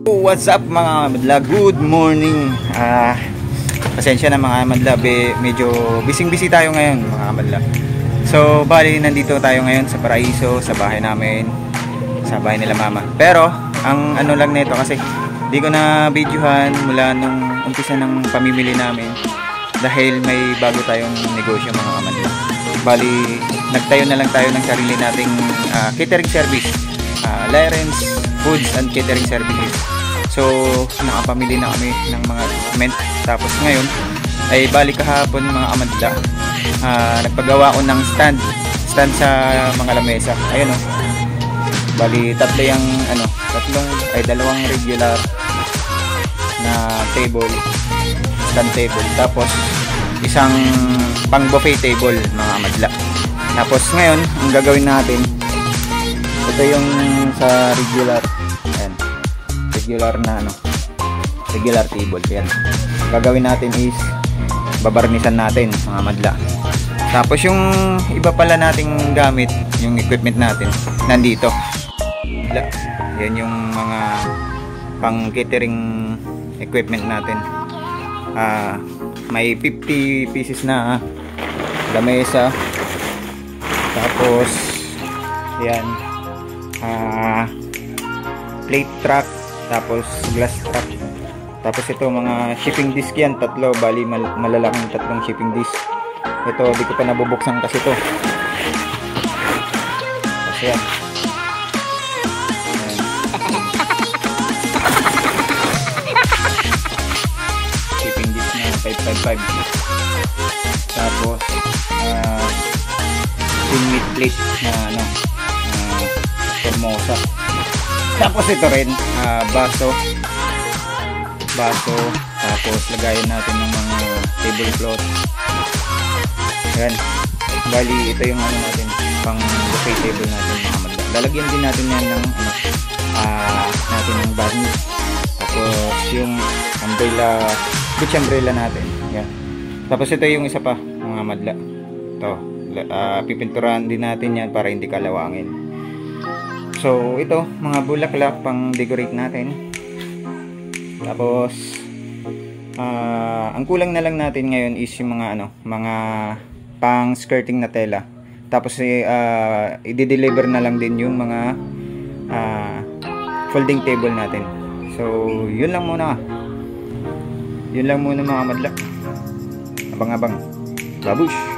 What's up mga madla? Good morning. Pasensya na mga madla, medyo busy tayo ngayon mga madla. So bali nandito tayo ngayon sa Paraiso, sa bahay namin, sa bahay nila mama. Pero ang ano lang nito kasi di ko na videohan mula nung umpisa ng pamimili namin dahil may bago tayong negosyo mga madla. Bali nagtayo na lang tayo ng sarili nating catering service, Lawrence Foods and Catering Services. So nakapamili na kami ng mga equipment. Tapos ngayon ay balik kahapon mga amadla, nagpagawa ko ng stand sa mga lamesa. Ayun oh. Bali tatlo yung dalawang regular na table, stand table, tapos isang pang buffet table mga amadla. Tapos ngayon ang gagawin natin, ito yung sa regular, ayan, regular table. Yan, gagawin natin is babarnisan natin mga madla. Tapos yung iba pala nating gamit, yung equipment natin nandito. Yan yung mga pang catering equipment natin. May 50 pieces na lamesa. Tapos yan, plate track, tapos glass track. Tapos ito mga shipping disc yan, tatlo, bali malalaking tatlong shipping disc. Ito di ko pa nabubuksan kasi ito. Kasi yan. Shipping disc na 555. Tapos meat plate na Formosa. Tapos ito rin baso, tapos lagayan natin ng mga tablecloth. Yan, bali ito yung natin pang buffet table natin mga madla. Lalagyan din natin yan ng natin ng varnish. Tapos yung umbrella, beach umbrella natin. Yan. Tapos ito yung isa pa mga madla, ito pipinturahan din natin yan para hindi kalawangin. So ito mga bulaklak pang decorate natin. Tapos ang kulang na lang natin ngayon is yung mga pang skirting na tela. Tapos i-deliver na lang din yung mga folding table natin. So yun lang muna mga madla. Abang-abang. Babush.